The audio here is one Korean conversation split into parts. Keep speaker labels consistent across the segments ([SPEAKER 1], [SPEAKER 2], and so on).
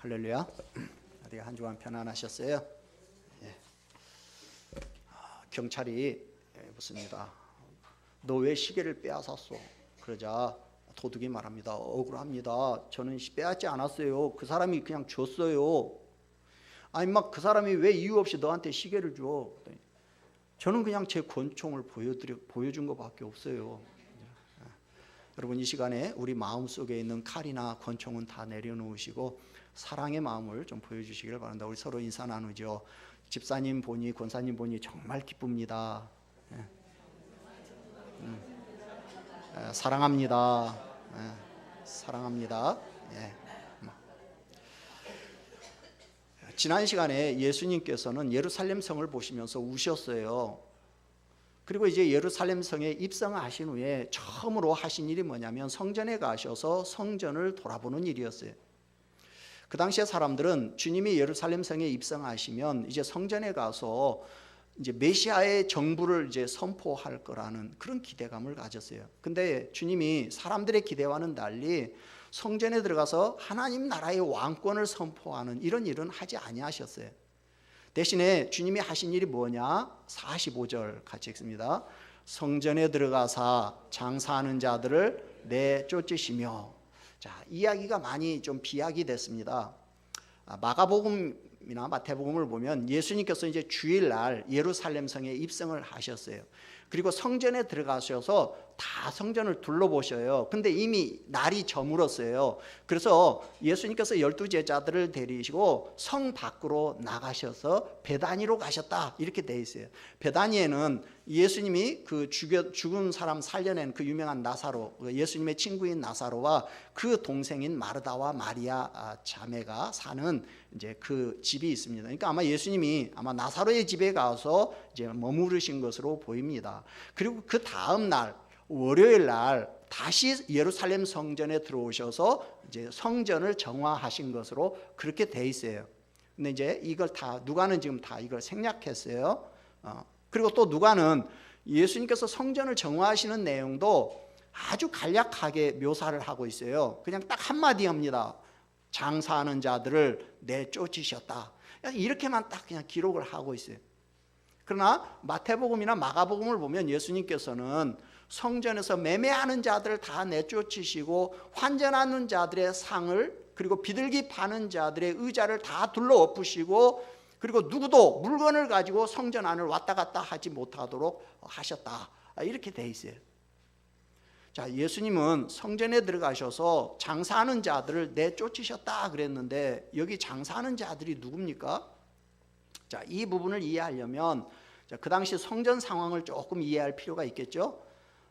[SPEAKER 1] 할렐루야. 어디 한 주간 편안하셨어요? 예. 경찰이 묻습니다. 너 왜 시계를 빼앗았어? 그러자 도둑이 말합니다. 억울합니다. 저는 빼앗지 않았어요. 그 사람이 그냥 줬어요. 아니 막 그 사람이 왜 이유 없이 너한테 시계를 줘? 저는 그냥 제 권총을 보여준 것밖에 없어요. 여러분 이 시간에 우리 마음속에 있는 칼이나 권총은 다 내려놓으시고 사랑의 마음을 좀 보여주시기를 바랍니다. 우리 서로 인사 나누죠. 집사님 보니 권사님 보니 정말 기쁩니다. 사랑합니다. 사랑합니다. 지난 시간에 예수님께서는 예루살렘 성을 보시면서 우셨어요. 그리고 이제 예루살렘 성에 입성하신 후에 처음으로 하신 일이 뭐냐면 성전에 가셔서 성전을 돌아보는 일이었어요. 그 당시에 사람들은 주님이 예루살렘 성에 입성하시면 이제 성전에 가서 이제 메시아의 정부를 이제 선포할 거라는 그런 기대감을 가졌어요. 근데 주님이 사람들의 기대와는 달리 성전에 들어가서 하나님 나라의 왕권을 선포하는 이런 일은 하지 아니하셨어요. 대신에 주님이 하신 일이 뭐냐? 45절 같이 읽습니다. 성전에 들어가사 장사하는 자들을 내쫓으시며. 자, 이야기가 많이 좀 비약이 됐습니다. 마가복음이나 마태복음을 보면 예수님께서 이제 주일날 예루살렘 성에 입성을 하셨어요. 그리고 성전에 들어가셔서 다 성전을 둘러보셔요. 근데 이미 날이 저물었어요. 그래서 예수님께서 12제자들을 데리시고 성 밖으로 나가셔서 베다니로 가셨다 이렇게 돼 있어요. 베다니에는 예수님이 그 죽은 사람 살려낸 그 유명한 나사로, 예수님의 친구인 나사로와 그 동생인 마르다와 마리아 자매가 사는 이제 그 집이 있습니다. 그러니까 아마 예수님이 아마 나사로의 집에 가서 이제 머무르신 것으로 보입니다. 그리고 그 다음 날 월요일 날 다시 예루살렘 성전에 들어오셔서 이제 성전을 정화하신 것으로 그렇게 돼 있어요. 근데 이제 이걸 다 누가는 지금 다 이걸 생략했어요. 그리고 또 누가는 예수님께서 성전을 정화하시는 내용도 아주 간략하게 묘사를 하고 있어요. 그냥 딱 한마디 합니다. 장사하는 자들을 내쫓으셨다. 이렇게만 딱 그냥 기록을 하고 있어요. 그러나 마태복음이나 마가복음을 보면 예수님께서는 성전에서 매매하는 자들을 다 내쫓으시고 환전하는 자들의 상을 그리고 비둘기 파는 자들의 의자를 다 둘러엎으시고 그리고 누구도 물건을 가지고 성전 안을 왔다 갔다 하지 못하도록 하셨다. 이렇게 돼 있어요. 자, 예수님은 성전에 들어가셔서 장사하는 자들을 내쫓으셨다 그랬는데 여기 장사하는 자들이 누굽니까? 자, 이 부분을 이해하려면 그 당시 성전 상황을 조금 이해할 필요가 있겠죠.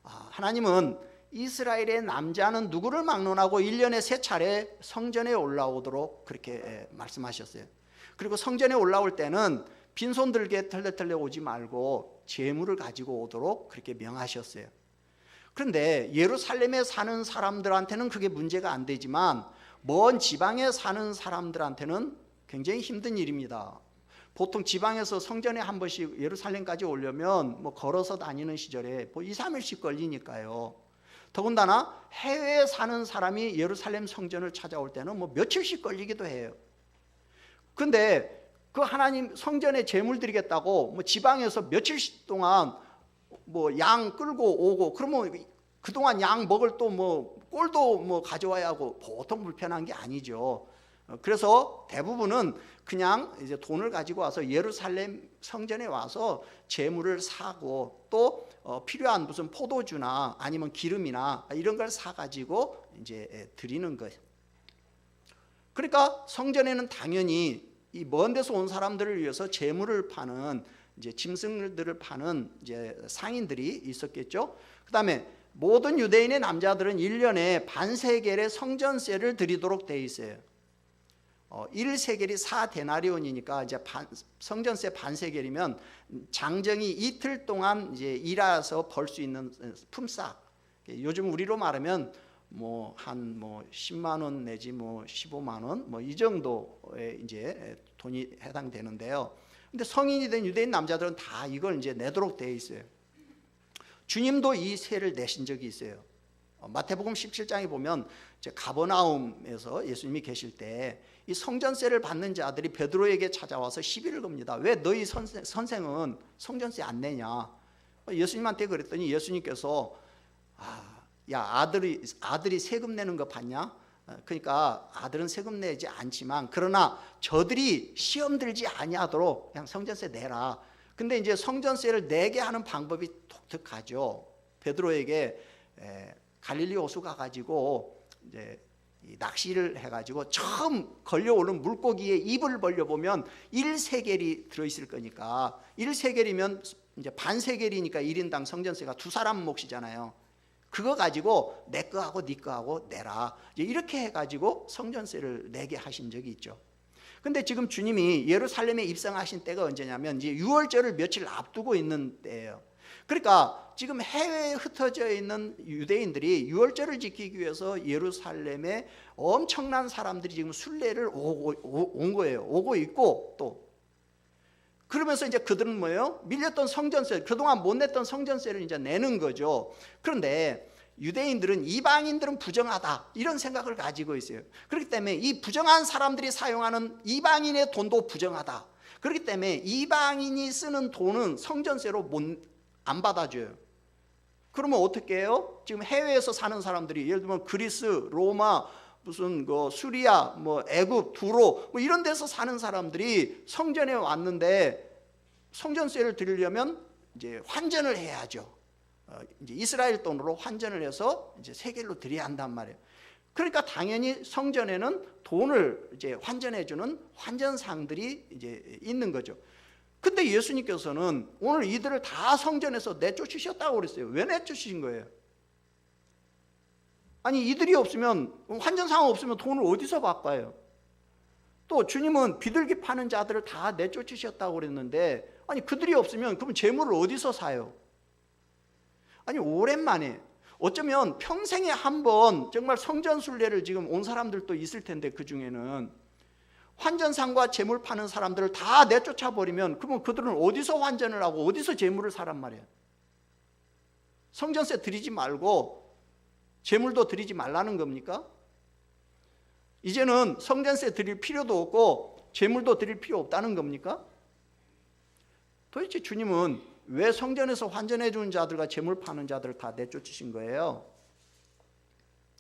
[SPEAKER 1] 하나님은 이스라엘의 남자는 누구를 막론하고 1년에 3차례 성전에 올라오도록 그렇게 말씀하셨어요. 그리고 성전에 올라올 때는 빈손 들게 털레털레 오지 말고 재물을 가지고 오도록 그렇게 명하셨어요. 그런데 예루살렘에 사는 사람들한테는 그게 문제가 안 되지만 먼 지방에 사는 사람들한테는 굉장히 힘든 일입니다. 보통 지방에서 성전에 한 번씩 예루살렘까지 오려면 뭐 걸어서 다니는 시절에 뭐 2, 3일씩 걸리니까요. 더군다나 해외에 사는 사람이 예루살렘 성전을 찾아올 때는 뭐 며칠씩 걸리기도 해요. 근데 그 하나님 성전에 제물 드리겠다고 뭐 지방에서 며칠 동안 뭐 양 끌고 오고 그러면 그동안 양 먹을 또 뭐 꼴도 뭐 가져와야 하고 보통 불편한 게 아니죠. 그래서 대부분은 그냥 이제 돈을 가지고 와서 예루살렘 성전에 와서 제물을 사고 또 필요한 무슨 포도주나 아니면 기름이나 이런 걸 사가지고 이제 드리는 거예요. 그러니까 성전에는 당연히 이 먼 데서 온 사람들을 위해서 제물을 파는 이제 짐승들을 파는 이제 상인들이 있었겠죠. 그다음에 모든 유대인의 남자들은 1년에 반세겔의 성전세를 드리도록 돼 있어요. 1세겔이 4데나리온이니까 이제 성전세 반세겔이면 장정이 이틀 동안 이제 일해서 벌 수 있는 품삯. 요즘 우리로 말하면 뭐 한 10만 원 내지 뭐 15만 원 뭐 이 정도의 이제 돈이 해당되는데요. 근데 성인이 된 유대인 남자들은 다 이걸 이제 내도록 되어 있어요. 주님도 이 세를 내신 적이 있어요. 마태복음 17장에 보면 가버나움에서 예수님이 계실 때 이 성전세를 받는 자들이 베드로에게 찾아와서 시비를 겁니다. 왜 너희 선생은 성전세 안 내냐? 예수님한테 그랬더니 예수님께서 야 아들이 세금 내는 거 봤냐? 그러니까 아들은 세금 내지 않지만 그러나 저들이 시험 들지 아니하도록 그냥 성전세 내라. 근데 이제 성전세를 내게 하는 방법이 독특하죠. 베드로에게 갈릴리 호수 가가지고 이제 낚시를 해가지고 처음 걸려오는 물고기의 입을 벌려보면 1세겔이 들어있을 거니까 1세겔이면 이제 반세겔이니까 1인당 성전세가 두 사람 몫이잖아요. 그거 가지고 내 거하고 네 거하고 내라. 이렇게 해가지고 성전세를 내게 하신 적이 있죠. 근데 지금 주님이 예루살렘에 입성하신 때가 언제냐면 이제 유월절을 며칠 앞두고 있는 때예요. 그러니까 지금 해외에 흩어져 있는 유대인들이 유월절을 지키기 위해서 예루살렘에 엄청난 사람들이 지금 순례를 온 거예요. 오고 있고 또 그러면서 이제 그들은 뭐예요? 밀렸던 성전세, 그동안 못 냈던 성전세를 이제 내는 거죠. 그런데 유대인들은 이방인들은 부정하다 이런 생각을 가지고 있어요. 그렇기 때문에 이 부정한 사람들이 사용하는 이방인의 돈도 부정하다. 그렇기 때문에 이방인이 쓰는 돈은 성전세로 안 받아줘요. 그러면 어떻게 해요? 지금 해외에서 사는 사람들이 예를 들면 그리스, 로마, 무슨 수리아, 애굽, 두로 이런 데서 사는 사람들이 성전에 왔는데 성전세를 드리려면 이제 환전을 해야죠. 이제 이스라엘 돈으로 환전을 해서 이제 세겔로 드려야 한단 말이에요. 그러니까 당연히 성전에는 돈을 이제 환전해주는 환전상들이 이제 있는 거죠. 근데 예수님께서는 오늘 이들을 다 성전에서 내쫓으셨다고 그랬어요. 왜 내쫓으신 거예요? 아니 이들이 없으면 환전상 없으면 돈을 어디서 바꿔요? 또 주님은 비둘기 파는 자들을 다 내쫓으셨다고 그랬는데 아니 그들이 없으면 그럼 재물을 어디서 사요? 아니 오랜만에 어쩌면 평생에 한 번 정말 성전 순례를 지금 온 사람들도 있을 텐데 그 중에는 환전상과 재물 파는 사람들을 다 내쫓아 버리면 그러면 그들은 어디서 환전을 하고 어디서 재물을 사란 말이에요? 성전세 드리지 말고 재물도 드리지 말라는 겁니까? 이제는 성전세 드릴 필요도 없고 재물도 드릴 필요 없다는 겁니까? 도대체 주님은 왜 성전에서 환전해 주는 자들과 재물 파는 자들을 다 내쫓으신 거예요?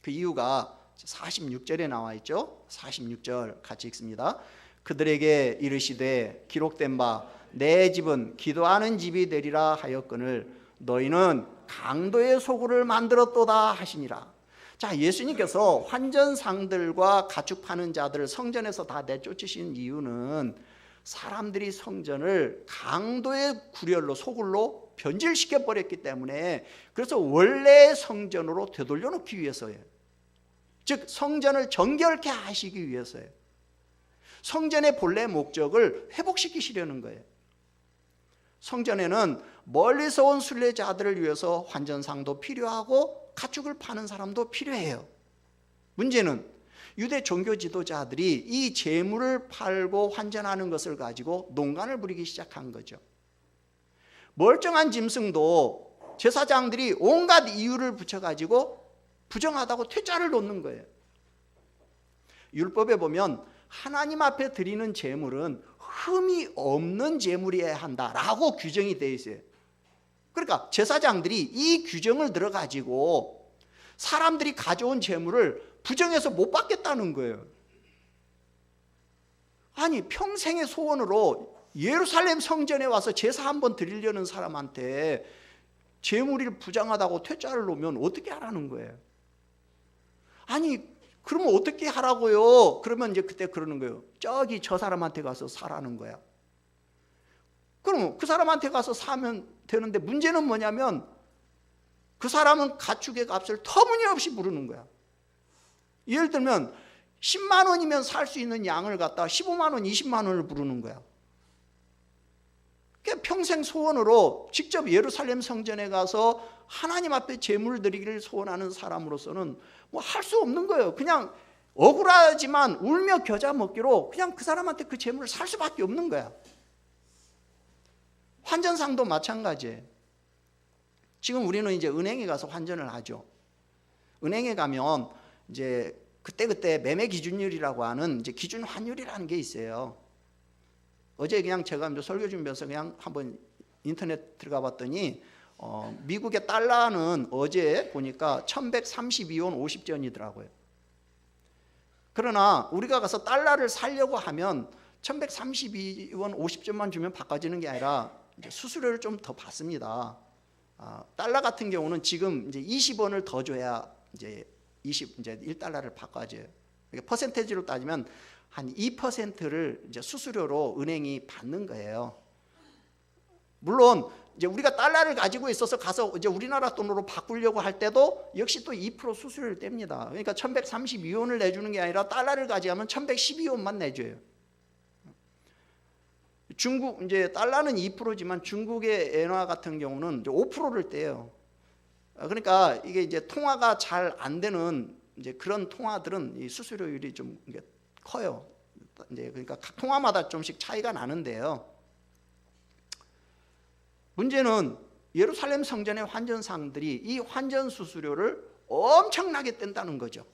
[SPEAKER 1] 그 이유가 46절에 나와 있죠. 46절 같이 읽습니다. 그들에게 이르시되 기록된 바 내 집은 기도하는 집이 되리라 하였거늘 너희는 강도의 소굴을 만들었도다 하시니라. 자, 예수님께서 환전상들과 가축 파는 자들을 성전에서 다 내쫓으신 이유는 사람들이 성전을 강도의 구렬로 소굴로 변질시켜 버렸기 때문에 그래서 원래 성전으로 되돌려 놓기 위해서예요. 즉 성전을 정결케 하시기 위해서예요. 성전의 본래 목적을 회복시키시려는 거예요. 성전에는 멀리서 온 순례자들을 위해서 환전상도 필요하고 가축을 파는 사람도 필요해요. 문제는 유대 종교 지도자들이 이 재물을 팔고 환전하는 것을 가지고 농간을 부리기 시작한 거죠. 멀쩡한 짐승도 제사장들이 온갖 이유를 붙여가지고 부정하다고 퇴짜를 놓는 거예요. 율법에 보면 하나님 앞에 드리는 재물은 흠이 없는 재물이어야 한다라고 규정이 되어 있어요. 그러니까 제사장들이 이 규정을 들어가지고 사람들이 가져온 재물을 부정해서 못 받겠다는 거예요. 아니 평생의 소원으로 예루살렘 성전에 와서 제사 한번 드리려는 사람한테 재물이 부정하다고 퇴짜를 놓으면 어떻게 하라는 거예요? 아니 그러면 어떻게 하라고요? 그러면 이제 그때 그러는 거예요. 저기 저 사람한테 가서 사라는 거야. 그럼 그 사람한테 가서 사면 되는데 문제는 뭐냐면 그 사람은 가축의 값을 터무니없이 부르는 거야. 예를 들면 10만 원이면 살 수 있는 양을 갖다 15만 원, 20만 원을 부르는 거야. 평생 소원으로 직접 예루살렘 성전에 가서 하나님 앞에 제물 드리기를 소원하는 사람으로서는 뭐 할 수 없는 거예요. 그냥 억울하지만 울며 겨자 먹기로 그냥 그 사람한테 그 제물을 살 수밖에 없는 거야. 환전상도 마찬가지예요. 지금 우리는 이제 은행에 가서 환전을 하죠. 은행에 가면 이제 그때 매매 기준율이라고 하는 이제 기준 환율이라는 게 있어요. 어제 그냥 제가 이제 설교 준비해서 그냥 한번 인터넷 들어가 봤더니 미국의 달러는 어제 보니까 1132원 50전이더라고요. 그러나 우리가 가서 달러를 사려고 하면 1132원 50전만 주면 바꿔지는 게 아니라 이제 수수료를 좀 더 받습니다. 달러 같은 경우는 지금 이제 20원을 더 줘야 이제 1달러를 바꿔줘요. 그러니까 퍼센테이지로 따지면 한 2%를 이제 수수료로 은행이 받는 거예요. 물론 이제 우리가 달러를 가지고 있어서 가서 이제 우리나라 돈으로 바꾸려고 할 때도 역시 또 2% 수수료를 뗍니다. 그러니까 1132원을 내주는 게 아니라 달러를 가져가면 1112원만 내줘요. 중국 이제 달러는 2%지만 중국의 엔화 같은 경우는 5%를 떼요. 그러니까 이게 이제 통화가 잘 안 되는 이제 그런 통화들은 이 수수료율이 좀 커요. 이제 그러니까 각 통화마다 좀씩 차이가 나는데요. 문제는 예루살렘 성전의 환전상들이 이 환전 수수료를 엄청나게 뗀다는 거죠.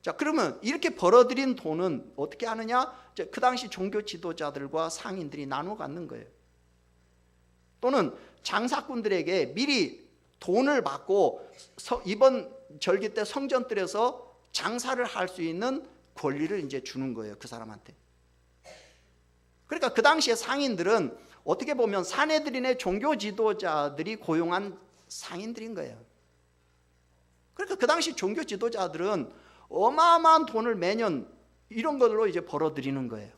[SPEAKER 1] 자, 그러면 이렇게 벌어들인 돈은 어떻게 하느냐? 그 당시 종교 지도자들과 상인들이 나눠 갖는 거예요. 또는 장사꾼들에게 미리 돈을 받고 이번 절기 때 성전들에서 장사를 할 수 있는 권리를 이제 주는 거예요, 그 사람한테. 그러니까 그 당시에 상인들은 어떻게 보면 사내들인의 종교 지도자들이 고용한 상인들인 거예요. 그러니까 그 당시 종교 지도자들은 어마어마한 돈을 매년 이런 걸로 이제 벌어들이는 거예요.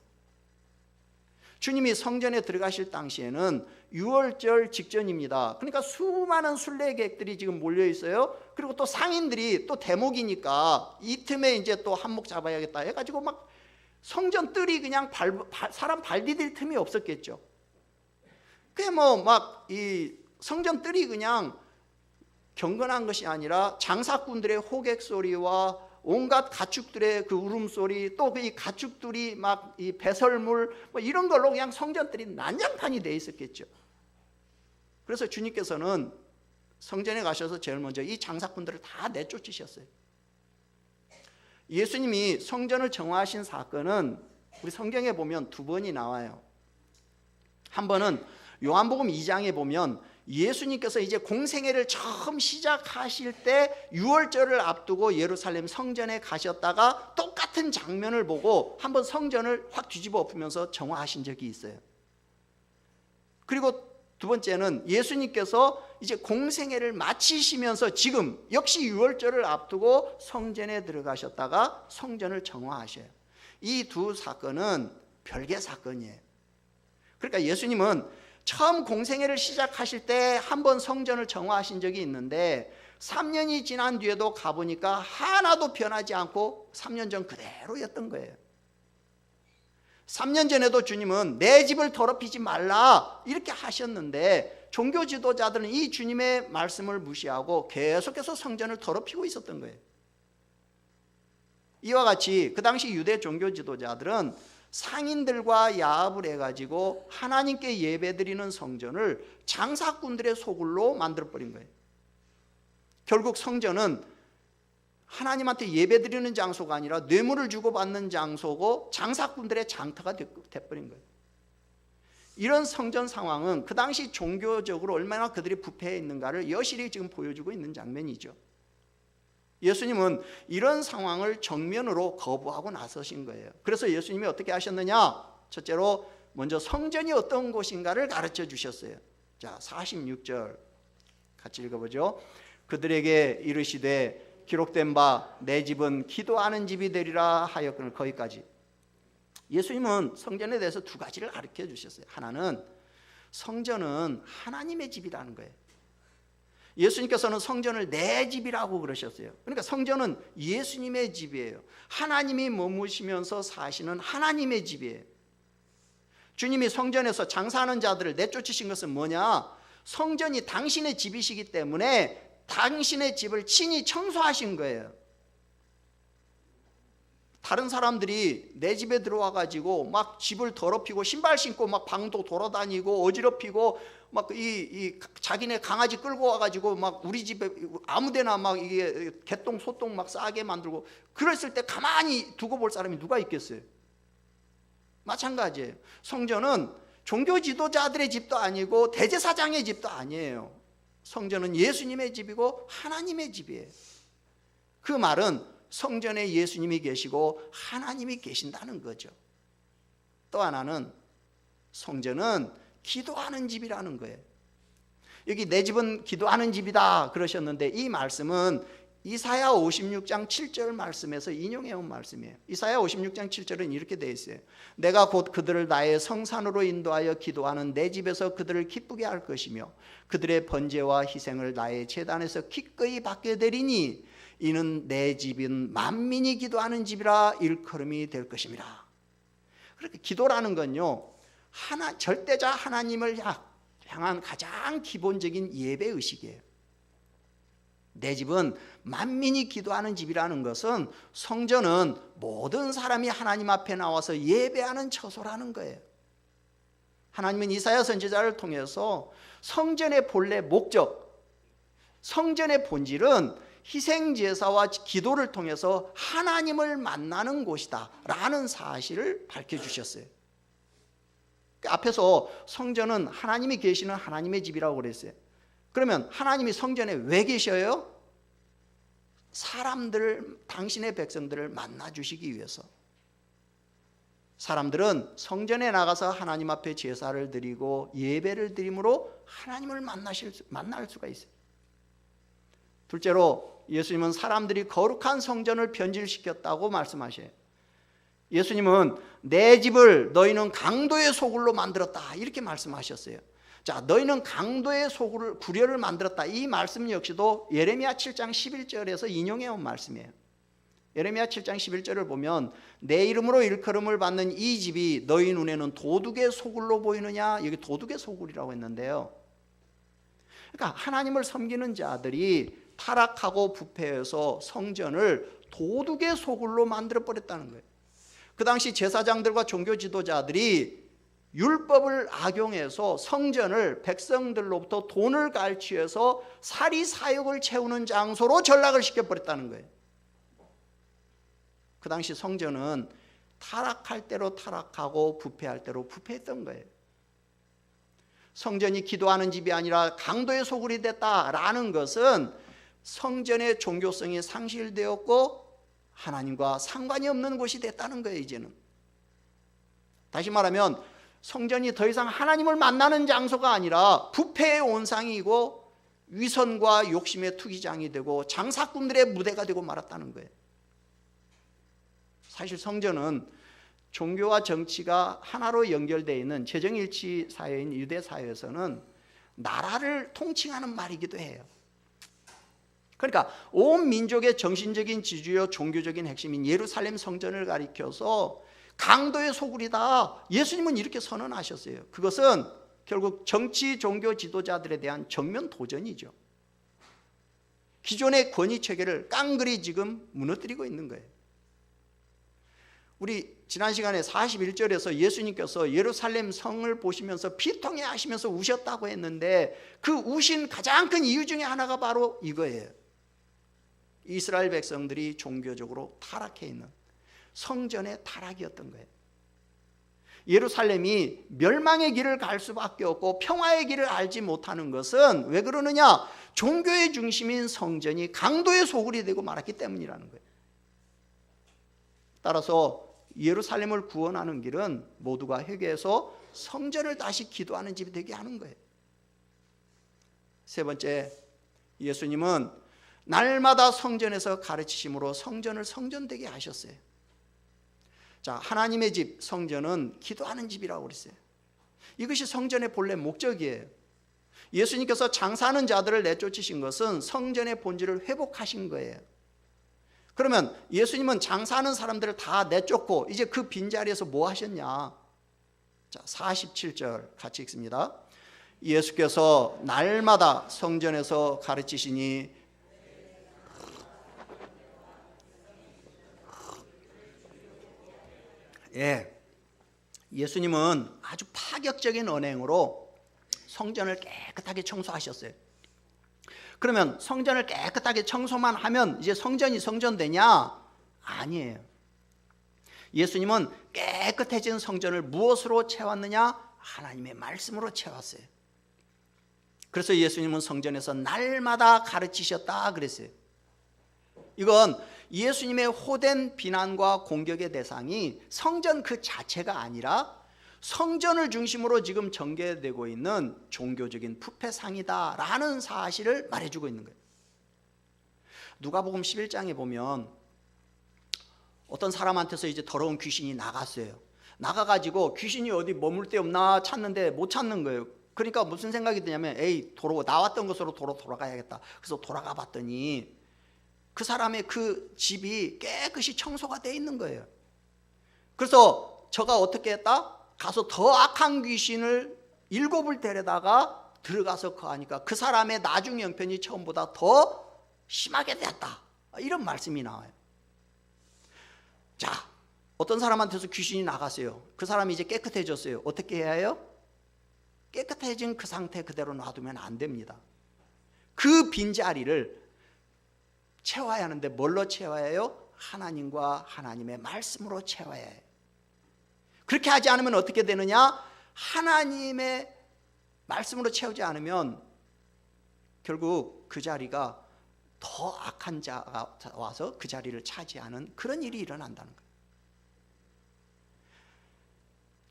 [SPEAKER 1] 주님이 성전에 들어가실 당시에는 유월절 직전입니다. 그러니까 수많은 순례객들이 지금 몰려 있어요. 그리고 또 상인들이 또 대목이니까 이 틈에 이제 또 한몫 잡아야겠다 해가지고 막 성전 뜰이 그냥 사람 발 디딜 틈이 없었겠죠. 그게 뭐 막 이 성전 뜰이 그냥 경건한 것이 아니라 장사꾼들의 호객 소리와 온갖 가축들의 그 울음소리, 또 이 가축들이 막 이 배설물 뭐 이런 걸로 그냥 성전들이 난장판이 돼 있었겠죠. 그래서 주님께서는 성전에 가셔서 제일 먼저 이 장사꾼들을 다 내쫓으셨어요. 예수님이 성전을 정화하신 사건은 우리 성경에 보면 두 번이 나와요. 한 번은 요한복음 2장에 보면 예수님께서 이제 공생애를 처음 시작하실 때 유월절을 앞두고 예루살렘 성전에 가셨다가 똑같은 장면을 보고 한번 성전을 확 뒤집어 엎으면서 정화하신 적이 있어요. 그리고 두 번째는 예수님께서 이제 공생애를 마치시면서 지금 역시 유월절을 앞두고 성전에 들어가셨다가 성전을 정화하셔요. 이 두 사건은 별개 사건이에요. 그러니까 예수님은 처음 공생애를 시작하실 때 한 번 성전을 정화하신 적이 있는데 3년이 지난 뒤에도 가보니까 하나도 변하지 않고 3년 전 그대로였던 거예요. 3년 전에도 주님은 내 집을 더럽히지 말라 이렇게 하셨는데 종교 지도자들은 이 주님의 말씀을 무시하고 계속해서 성전을 더럽히고 있었던 거예요. 이와 같이 그 당시 유대 종교 지도자들은 상인들과 야합을 해가지고 하나님께 예배드리는 성전을 장사꾼들의 소굴로 만들어버린 거예요. 결국 성전은 하나님한테 예배드리는 장소가 아니라 뇌물을 주고받는 장소고 장사꾼들의 장터가 돼버린 거예요. 이런 성전 상황은 그 당시 종교적으로 얼마나 그들이 부패해 있는가를 여실히 지금 보여주고 있는 장면이죠. 예수님은 이런 상황을 정면으로 거부하고 나서신 거예요. 그래서 예수님이 어떻게 하셨느냐? 첫째로 먼저 성전이 어떤 곳인가를 가르쳐 주셨어요. 자, 46절 같이 읽어보죠. 그들에게 이르시되 기록된 바 내 집은 기도하는 집이 되리라 하였거늘. 거기까지. 예수님은 성전에 대해서 두 가지를 가르쳐 주셨어요. 하나는 성전은 하나님의 집이라는 거예요. 예수님께서는 성전을 내 집이라고 그러셨어요. 그러니까 성전은 예수님의 집이에요. 하나님이 머무시면서 사시는 하나님의 집이에요. 주님이 성전에서 장사하는 자들을 내쫓으신 것은 뭐냐? 성전이 당신의 집이시기 때문에 당신의 집을 친히 청소하신 거예요. 다른 사람들이 내 집에 들어와 가지고 막 집을 더럽히고 신발 신고 막 방도 돌아다니고 어지럽히고 막 자기네 강아지 끌고 와 가지고 막 우리 집에 아무데나 막 이게 개똥 소똥 막 싸게 만들고, 그랬을 때 가만히 두고 볼 사람이 누가 있겠어요? 마찬가지예요. 성전은 종교 지도자들의 집도 아니고 대제사장의 집도 아니에요. 성전은 예수님의 집이고 하나님의 집이에요. 그 말은 성전에 예수님이 계시고 하나님이 계신다는 거죠. 또 하나는 성전은 기도하는 집이라는 거예요. 여기 내 집은 기도하는 집이다 그러셨는데, 이 말씀은 이사야 56장 7절 말씀에서 인용해온 말씀이에요. 이사야 56장 7절은 이렇게 되어 있어요. 내가 곧 그들을 나의 성산으로 인도하여 기도하는 내 집에서 그들을 기쁘게 할 것이며 그들의 번제와 희생을 나의 제단에서 기꺼이 받게 되리니 이는 내 집은 만민이 기도하는 집이라 일컬음이 될 것입니다. 그렇게 기도라는 건요, 절대자 하나님을 향한 가장 기본적인 예배 의식이에요. 내 집은 만민이 기도하는 집이라는 것은 성전은 모든 사람이 하나님 앞에 나와서 예배하는 처소라는 거예요. 하나님은 이사야 선지자를 통해서 성전의 본래 목적, 성전의 본질은 희생제사와 기도를 통해서 하나님을 만나는 곳이다 라는 사실을 밝혀주셨어요. 앞에서 성전은 하나님이 계시는 하나님의 집이라고 그랬어요. 그러면 하나님이 성전에 왜 계셔요? 사람들, 당신의 백성들을 만나 주시기 위해서. 사람들은 성전에 나가서 하나님 앞에 제사를 드리고 예배를 드림으로 하나님을 만날 수가 있어요. 둘째로 예수님은 사람들이 거룩한 성전을 변질시켰다고 말씀하셔요. 예수님은 내 집을 너희는 강도의 소굴로 만들었다 이렇게 말씀하셨어요. 자, 너희는 강도의 소굴을 구려를 만들었다, 이 말씀 역시도 예레미야 7장 11절에서 인용해온 말씀이에요. 예레미야 7장 11절을 보면 내 이름으로 일컬음을 받는 이 집이 너희 눈에는 도둑의 소굴로 보이느냐, 여기 도둑의 소굴이라고 했는데요. 그러니까 하나님을 섬기는 자들이 타락하고 부패해서 성전을 도둑의 소굴로 만들어버렸다는 거예요. 그 당시 제사장들과 종교 지도자들이 율법을 악용해서 성전을 백성들로부터 돈을 갈취해서 사리사욕을 채우는 장소로 전락을 시켜버렸다는 거예요. 그 당시 성전은 타락할 대로 타락하고 부패할 대로 부패했던 거예요. 성전이 기도하는 집이 아니라 강도의 소굴이 됐다라는 것은 성전의 종교성이 상실되었고 하나님과 상관이 없는 곳이 됐다는 거예요. 이제는 다시 말하면 성전이 더 이상 하나님을 만나는 장소가 아니라 부패의 온상이고 위선과 욕심의 투기장이 되고 장사꾼들의 무대가 되고 말았다는 거예요. 사실 성전은 종교와 정치가 하나로 연결되어 있는 재정일치 사회인 유대 사회에서는 나라를 통칭하는 말이기도 해요. 그러니까 온 민족의 정신적인 지주요 종교적인 핵심인 예루살렘 성전을 가리켜서 강도의 소굴이다, 예수님은 이렇게 선언하셨어요. 그것은 결국 정치 종교 지도자들에 대한 정면 도전이죠. 기존의 권위 체계를 깡그리 지금 무너뜨리고 있는 거예요. 우리 지난 시간에 41절에서 예수님께서 예루살렘 성을 보시면서 피통해 하시면서 우셨다고 했는데, 그 우신 가장 큰 이유 중에 하나가 바로 이거예요. 이스라엘 백성들이 종교적으로 타락해 있는 성전의 타락이었던 거예요. 예루살렘이 멸망의 길을 갈 수밖에 없고 평화의 길을 알지 못하는 것은 왜 그러느냐? 종교의 중심인 성전이 강도의 소굴이 되고 말았기 때문이라는 거예요. 따라서 예루살렘을 구원하는 길은 모두가 회개해서 성전을 다시 기도하는 집이 되게 하는 거예요. 세 번째, 예수님은 날마다 성전에서 가르치심으로 성전을 성전되게 하셨어요. 자, 하나님의 집 성전은 기도하는 집이라고 그랬어요. 이것이 성전의 본래 목적이에요. 예수님께서 장사하는 자들을 내쫓으신 것은 성전의 본질을 회복하신 거예요. 그러면 예수님은 장사하는 사람들을 다 내쫓고 이제 그 빈자리에서 뭐 하셨냐? 자, 47절 같이 읽습니다. 예수께서 날마다 성전에서 가르치시니 예, 예수님은 아주 파격적인 언행으로 성전을 깨끗하게 청소하셨어요. 그러면 성전을 깨끗하게 청소만 하면 이제 성전이 성전되냐? 아니에요. 예수님은 깨끗해진 성전을 무엇으로 채웠느냐? 하나님의 말씀으로 채웠어요. 그래서 예수님은 성전에서 날마다 가르치셨다 그랬어요. 이건 예수님의 호된 비난과 공격의 대상이 성전 그 자체가 아니라 성전을 중심으로 지금 전개되고 있는 종교적인 부패상이다라는 사실을 말해주고 있는 거예요. 누가복음 11장에 보면 어떤 사람한테서 이제 더러운 귀신이 나갔어요. 나가가지고 귀신이 어디 머물 데 없나 찾는데 못 찾는 거예요. 그러니까 무슨 생각이 드냐면 에이 나왔던 곳으로 돌아가야겠다. 그래서 돌아가 봤더니 그 사람의 그 집이 깨끗이 청소가 돼 있는 거예요. 그래서 저가 어떻게 했다? 가서 더 악한 귀신을 7을 데려다가 들어가서 거하니까 그 사람의 나중 형편이 처음보다 더 심하게 됐다. 이런 말씀이 나와요. 자, 어떤 사람한테서 귀신이 나갔어요. 그 사람이 이제 깨끗해졌어요. 어떻게 해야 해요? 깨끗해진 그 상태 그대로 놔두면 안 됩니다. 그 빈자리를 채워야 하는데 뭘로 채워야 해요? 하나님과 하나님의 말씀으로 채워야 해요. 그렇게 하지 않으면 어떻게 되느냐? 하나님의 말씀으로 채우지 않으면 결국 그 자리가 더 악한 자가 와서 그 자리를 차지하는 그런 일이 일어난다는 거예요.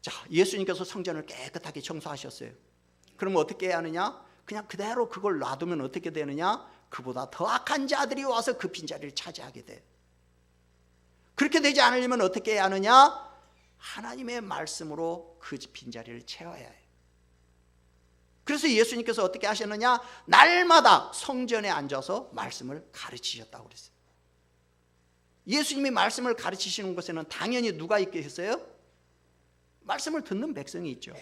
[SPEAKER 1] 자, 예수님께서 성전을 깨끗하게 청소하셨어요. 그러면 어떻게 해야 하느냐? 그냥 그대로 그걸 놔두면 어떻게 되느냐? 그보다 더 악한 자들이 와서 그 빈자리를 차지하게 돼요. 그렇게 되지 않으려면 어떻게 해야 하느냐? 하나님의 말씀으로 그 빈자리를 채워야 해요. 그래서 예수님께서 어떻게 하셨느냐? 날마다 성전에 앉아서 말씀을 가르치셨다고 그랬어요. 예수님이 말씀을 가르치시는 곳에는 당연히 누가 있게 했어요? 말씀을 듣는 백성이 있죠.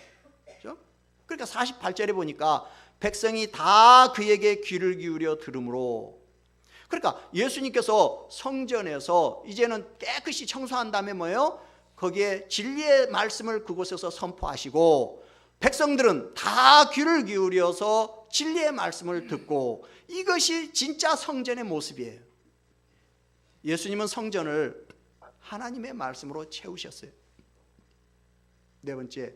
[SPEAKER 1] 그렇죠? 그러니까 48절에 보니까 백성이 다 그에게 귀를 기울여 들으므로, 그러니까 예수님께서 성전에서 이제는 깨끗이 청소한 다음에 뭐예요? 거기에 진리의 말씀을 그곳에서 선포하시고 백성들은 다 귀를 기울여서 진리의 말씀을 듣고, 이것이 진짜 성전의 모습이에요. 예수님은 성전을 하나님의 말씀으로 채우셨어요. 네 번째,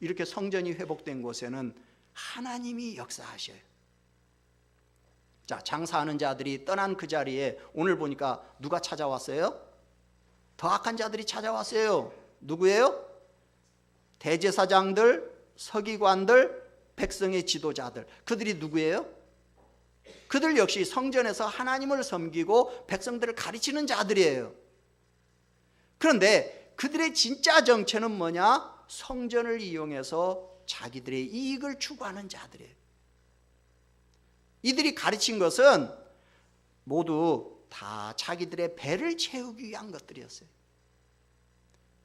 [SPEAKER 1] 이렇게 성전이 회복된 곳에는 하나님이 역사하셔요. 자, 장사하는 자들이 떠난 그 자리에 오늘 보니까 누가 찾아왔어요? 더 악한 자들이 찾아왔어요. 누구예요? 대제사장들, 서기관들, 백성의 지도자들. 그들이 누구예요? 그들 역시 성전에서 하나님을 섬기고 백성들을 가르치는 자들이에요. 그런데 그들의 진짜 정체는 뭐냐? 성전을 이용해서 자기들의 이익을 추구하는 자들이에요. 이들이 가르친 것은 모두 다 자기들의 배를 채우기 위한 것들이었어요.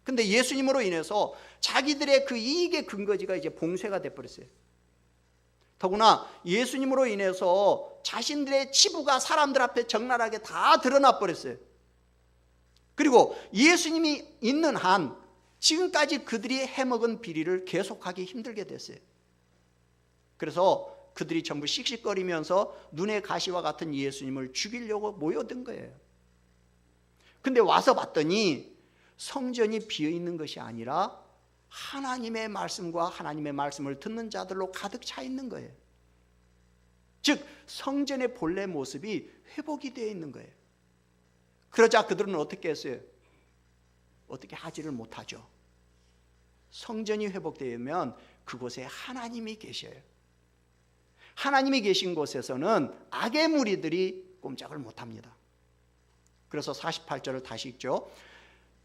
[SPEAKER 1] 근데 예수님으로 인해서 자기들의 그 이익의 근거지가 이제 봉쇄가 돼버렸어요. 더구나 예수님으로 인해서 자신들의 치부가 사람들 앞에 적나라하게 다 드러나 버렸어요. 그리고 예수님이 있는 한 지금까지 그들이 해먹은 비리를 계속하기 힘들게 됐어요. 그래서 그들이 전부 씩씩거리면서 눈의 가시와 같은 예수님을 죽이려고 모여든 거예요. 근데 와서 봤더니 성전이 비어있는 것이 아니라 하나님의 말씀과 하나님의 말씀을 듣는 자들로 가득 차 있는 거예요. 즉 성전의 본래 모습이 회복이 되어 있는 거예요. 그러자 그들은 어떻게 했어요? 어떻게 하지를 못하죠. 성전이 회복되면 그곳에 하나님이 계셔요. 하나님이 계신 곳에서는 악의 무리들이 꼼짝을 못합니다. 그래서 48절을 다시 읽죠.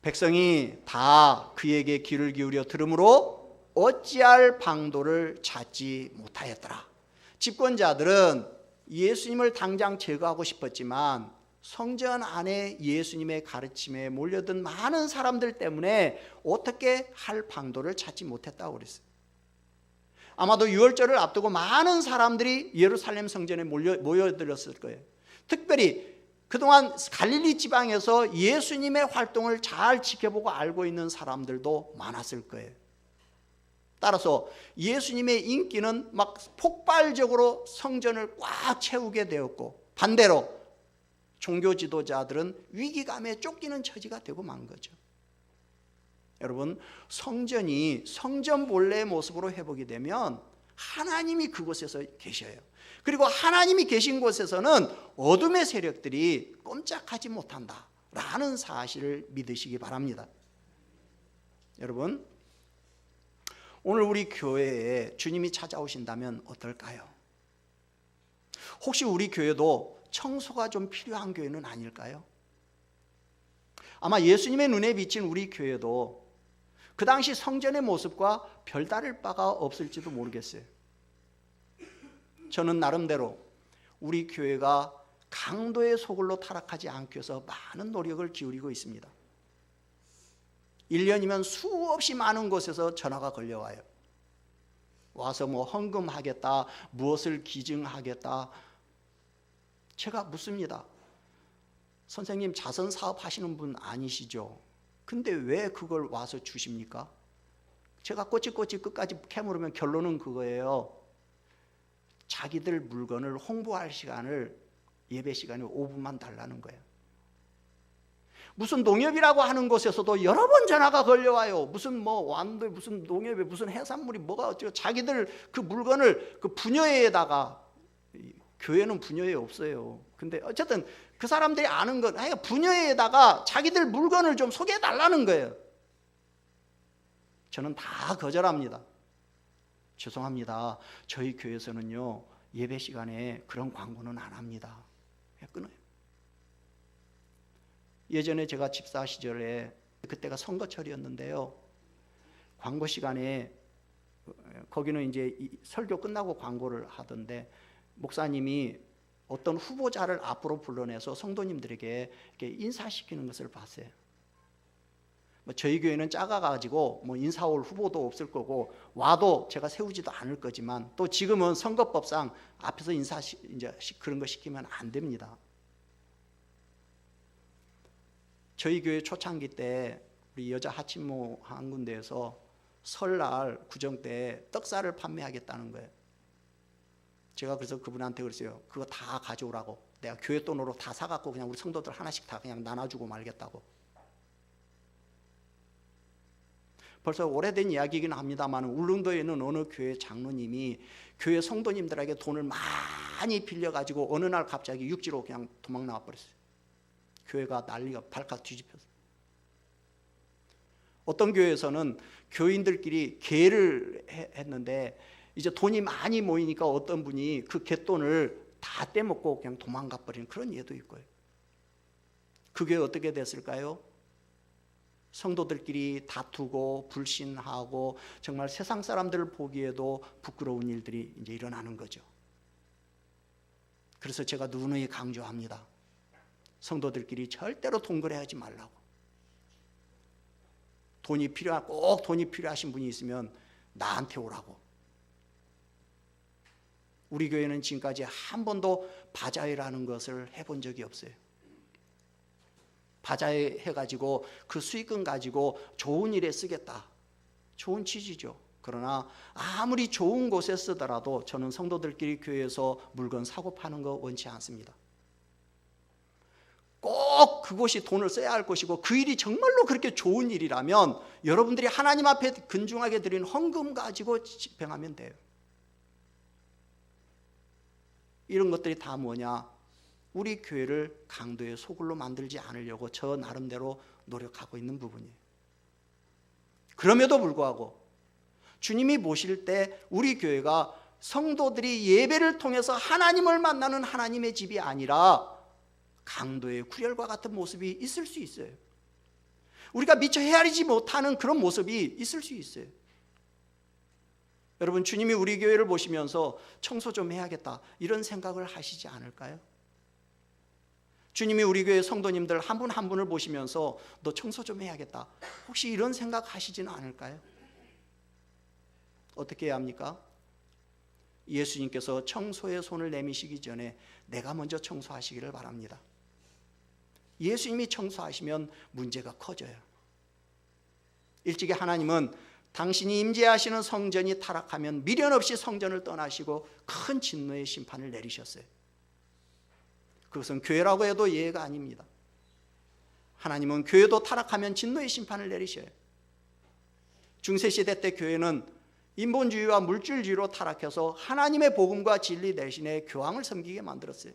[SPEAKER 1] 백성이 다 그에게 귀를 기울여 들으므로 어찌할 방도를 찾지 못하였더라. 집권자들은 예수님을 당장 제거하고 싶었지만 성전 안에 예수님의 가르침에 몰려든 많은 사람들 때문에 어떻게 할 방도를 찾지 못했다고 그랬어요. 아마도 유월절을 앞두고 많은 사람들이 예루살렘 성전에 모여들었을 거예요. 특별히 그동안 갈릴리 지방에서 예수님의 활동을 잘 지켜보고 알고 있는 사람들도 많았을 거예요. 따라서 예수님의 인기는 막 폭발적으로 성전을 꽉 채우게 되었고, 반대로 종교 지도자들은 위기감에 쫓기는 처지가 되고 만 거죠. 여러분, 성전이 성전 본래의 모습으로 회복이 되면 하나님이 그곳에서 계셔요. 그리고 하나님이 계신 곳에서는 어둠의 세력들이 꼼짝하지 못한다라는 사실을 믿으시기 바랍니다. 여러분, 오늘 우리 교회에 주님이 찾아오신다면 어떨까요? 혹시 우리 교회도 청소가 좀 필요한 교회는 아닐까요? 아마 예수님의 눈에 비친 우리 교회도 그 당시 성전의 모습과 별다를 바가 없을지도 모르겠어요. 저는 나름대로 우리 교회가 강도의 소굴로 타락하지 않기 위해서 많은 노력을 기울이고 있습니다. 1년이면 수없이 많은 곳에서 전화가 걸려와요. 와서 뭐 헌금하겠다, 무엇을 기증하겠다. 제가 묻습니다. 선생님, 자선 사업 하시는 분 아니시죠? 근데 왜 그걸 와서 주십니까? 제가 꼬치꼬치 끝까지 캐물으면 결론은 그거예요. 자기들 물건을 홍보할 시간을, 예배 시간에 5분만 달라는 거예요. 무슨 농협이라고 하는 곳에서도 여러 번 전화가 걸려와요. 무슨 뭐 완도에 무슨 농협에 무슨 해산물이 뭐가 어쩌고, 자기들 그 물건을 그 분여회에다가, 교회는 분여회 없어요. 근데 어쨌든 그 사람들이 아는 건 분여회에다가 자기들 물건을 좀 소개해 달라는 거예요. 저는 다 거절합니다. 죄송합니다. 저희 교회에서는요, 예배 시간에 그런 광고는 안 합니다. 끊어요. 예전에 제가 집사 시절에, 그때가 선거철이었는데요, 광고 시간에 거기는 이제 설교 끝나고 광고를 하던데, 목사님이 어떤 후보자를 앞으로 불러내서 성도님들에게 이렇게 인사시키는 것을 봤어요. 저희 교회는 작아가지고 뭐 인사 올 후보도 없을 거고, 와도 제가 세우지도 않을 거지만, 또 지금은 선거법상 앞에서 인사 이제 그런 거 시키면 안 됩니다. 저희 교회 초창기 때 우리 여자 하친모 한 군데에서 설날 구정 때 떡살을 판매하겠다는 거예요. 제가 그래서 그분한테 그랬어요. 그거 다 가져오라고. 내가 교회 돈으로 다 사갖고 그냥 우리 성도들 하나씩 다 그냥 나눠주고 말겠다고. 벌써 오래된 이야기이긴 합니다만, 울릉도에는 어느 교회 장로님이 교회 성도님들에게 돈을 많이 빌려가지고 어느 날 갑자기 육지로 그냥 도망 나와버렸어요. 교회가 난리가 발칵 뒤집혔어요. 어떤 교회에서는 교인들끼리 계를 했는데, 이제 돈이 많이 모이니까 어떤 분이 그 갯돈을 다 떼먹고 그냥 도망가 버리는 그런 예도 있고요. 그게 어떻게 됐을까요? 성도들끼리 다투고 불신하고 정말 세상 사람들을 보기에도 부끄러운 일들이 이제 일어나는 거죠. 그래서 제가 누누이 강조합니다. 성도들끼리 절대로 동거래하지 말라고. 꼭 돈이 필요하신 분이 있으면 나한테 오라고. 우리 교회는 지금까지 한 번도 바자회라는 것을 해본 적이 없어요. 바자회 해가지고 그 수익금 가지고 좋은 일에 쓰겠다. 좋은 취지죠. 그러나 아무리 좋은 곳에 쓰더라도 저는 성도들끼리 교회에서 물건 사고 파는 거 원치 않습니다. 꼭 그곳이 돈을 써야 할 것이고, 그 일이 정말로 그렇게 좋은 일이라면 여러분들이 하나님 앞에 근중하게 드린 헌금 가지고 집행하면 돼요. 이런 것들이 다 뭐냐? 우리 교회를 강도의 소굴로 만들지 않으려고 저 나름대로 노력하고 있는 부분이에요. 그럼에도 불구하고 주님이 모실 때 우리 교회가 성도들이 예배를 통해서 하나님을 만나는 하나님의 집이 아니라 강도의 구렬과 같은 모습이 있을 수 있어요. 우리가 미처 헤아리지 못하는 그런 모습이 있을 수 있어요. 여러분, 주님이 우리 교회를 보시면서 청소 좀 해야겠다 이런 생각을 하시지 않을까요? 주님이 우리 교회 성도님들 한 분 한 분을 보시면서 너 청소 좀 해야겠다, 혹시 이런 생각 하시지는 않을까요? 어떻게 해야 합니까? 예수님께서 청소의 손을 내미시기 전에 내가 먼저 청소하시기를 바랍니다. 예수님이 청소하시면 문제가 커져요. 일찍이 하나님은 당신이 임재하시는 성전이 타락하면 미련 없이 성전을 떠나시고 큰 진노의 심판을 내리셨어요. 그것은 교회라고 해도 예외가 아닙니다. 하나님은 교회도 타락하면 진노의 심판을 내리셔요. 중세시대 때 교회는 인본주의와 물질주의로 타락해서 하나님의 복음과 진리 대신에 교황을 섬기게 만들었어요.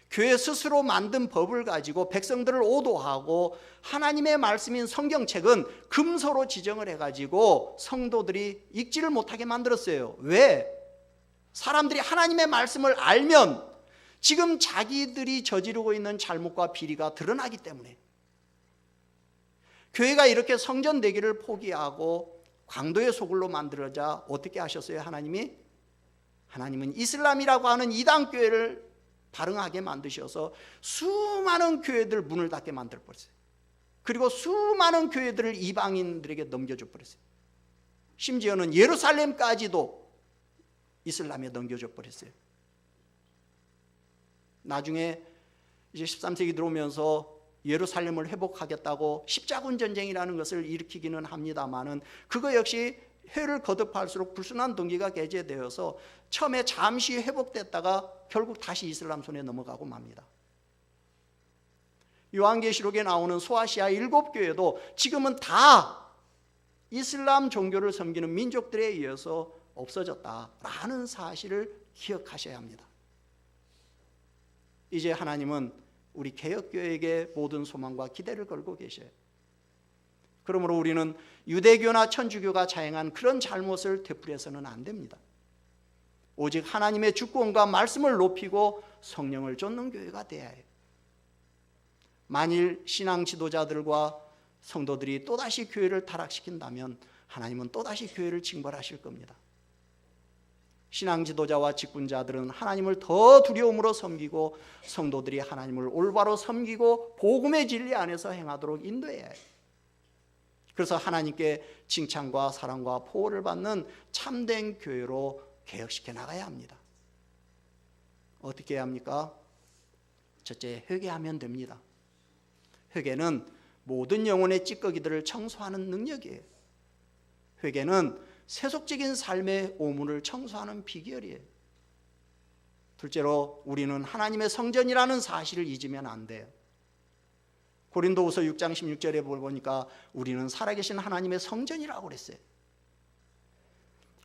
[SPEAKER 1] 교회 스스로 만든 법을 가지고 백성들을 오도하고 하나님의 말씀인 성경책은 금서로 지정을 해가지고 성도들이 읽지를 못하게 만들었어요. 왜? 사람들이 하나님의 말씀을 알면 지금 자기들이 저지르고 있는 잘못과 비리가 드러나기 때문에. 교회가 이렇게 성전 되기를 포기하고 강도의 소굴로 만들어자 어떻게 하셨어요? 하나님은 이슬람이라고 하는 이단 교회를 발흥하게 만드셔서 수많은 교회들 문을 닫게 만들어 버렸어요. 그리고 수많은 교회들을 이방인들에게 넘겨줘 버렸어요. 심지어는 예루살렘까지도 이슬람에 넘겨줘 버렸어요. 나중에 이제 13세기 들어오면서 예루살렘을 회복하겠다고 십자군 전쟁이라는 것을 일으키기는 합니다만은 그거 역시 해를 거듭할수록 불순한 동기가 개재되어서 처음에 잠시 회복됐다가 결국 다시 이슬람 손에 넘어가고 맙니다. 요한계시록에 나오는 소아시아 7교회도 지금은 다 이슬람 종교를 섬기는 민족들에 의해서 없어졌다라는 사실을 기억하셔야 합니다. 이제 하나님은 우리 개혁교회에게 모든 소망과 기대를 걸고 계셔요. 그러므로 우리는 유대교나 천주교가 자행한 그런 잘못을 되풀이해서는 안 됩니다. 오직 하나님의 주권과 말씀을 높이고 성령을 좇는 교회가 되어야 해요. 만일 신앙 지도자들과 성도들이 또다시 교회를 타락시킨다면 하나님은 또다시 교회를 징벌하실 겁니다. 신앙 지도자와 직분자들은 하나님을 더 두려움으로 섬기고 성도들이 하나님을 올바로 섬기고 복음의 진리 안에서 행하도록 인도해야 해요. 그래서 하나님께 칭찬과 사랑과 보호를 받는 참된 교회로 개혁시켜 나가야 합니다. 어떻게 해야 합니까? 첫째, 회개하면 됩니다. 회개는 모든 영혼의 찌꺼기들을 청소하는 능력이에요. 회개는 세속적인 삶의 오물을 청소하는 비결이에요. 둘째로 우리는 하나님의 성전이라는 사실을 잊으면 안 돼요. 고린도후서 6장 16절에 보니까 우리는 살아계신 하나님의 성전이라고 그랬어요.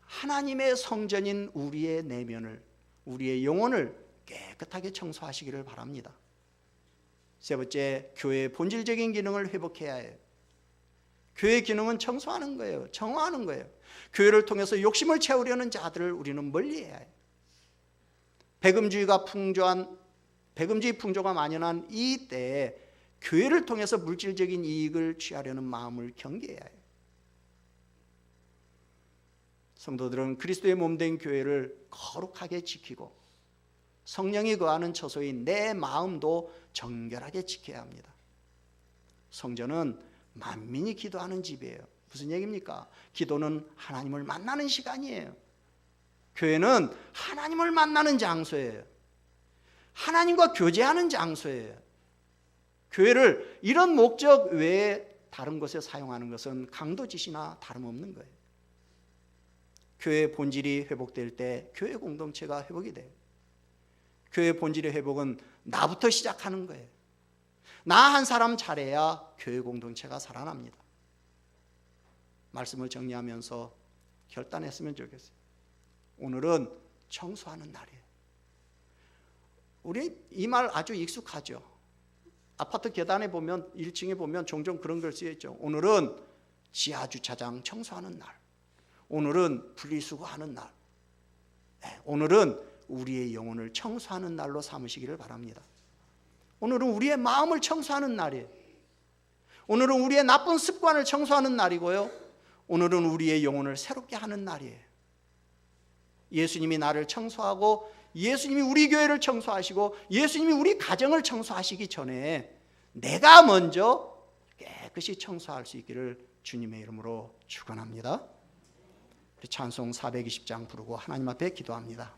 [SPEAKER 1] 하나님의 성전인 우리의 내면을, 우리의 영혼을 깨끗하게 청소하시기를 바랍니다. 세 번째, 교회의 본질적인 기능을 회복해야 해요. 교회의 기능은 청소하는 거예요. 정화하는 거예요. 교회를 통해서 욕심을 채우려는 자들을 우리는 멀리해야 해요. 배금주의 풍조가 만연한 이 때에 교회를 통해서 물질적인 이익을 취하려는 마음을 경계해야 해요. 성도들은 그리스도의 몸된 교회를 거룩하게 지키고 성령이 거하는 처소인 내 마음도 정결하게 지켜야 합니다. 성전은 만민이 기도하는 집이에요. 무슨 얘기입니까? 기도는 하나님을 만나는 시간이에요. 교회는 하나님을 만나는 장소예요. 하나님과 교제하는 장소예요. 교회를 이런 목적 외에 다른 곳에 사용하는 것은 강도짓이나 다름없는 거예요. 교회의 본질이 회복될 때 교회 공동체가 회복이 돼요. 교회의 본질의 회복은 나부터 시작하는 거예요. 나 한 사람 잘해야 교회 공동체가 살아납니다. 말씀을 정리하면서 결단했으면 좋겠어요. 오늘은 청소하는 날이에요. 우리 이 말 아주 익숙하죠. 아파트 계단에 보면 1층에 보면 종종 그런 글 쓰여 있죠. 오늘은 지하 주차장 청소하는 날. 오늘은 분리수거하는 날. 오늘은 우리의 영혼을 청소하는 날로 삼으시기를 바랍니다. 오늘은 우리의 마음을 청소하는 날이에요. 오늘은 우리의 나쁜 습관을 청소하는 날이고요. 오늘은 우리의 영혼을 새롭게 하는 날이에요. 예수님이 나를 청소하고 예수님이 우리 교회를 청소하시고 예수님이 우리 가정을 청소하시기 전에 내가 먼저 깨끗이 청소할 수 있기를 주님의 이름으로 축원합니다. 우리 찬송 420장 부르고 하나님 앞에 기도합니다.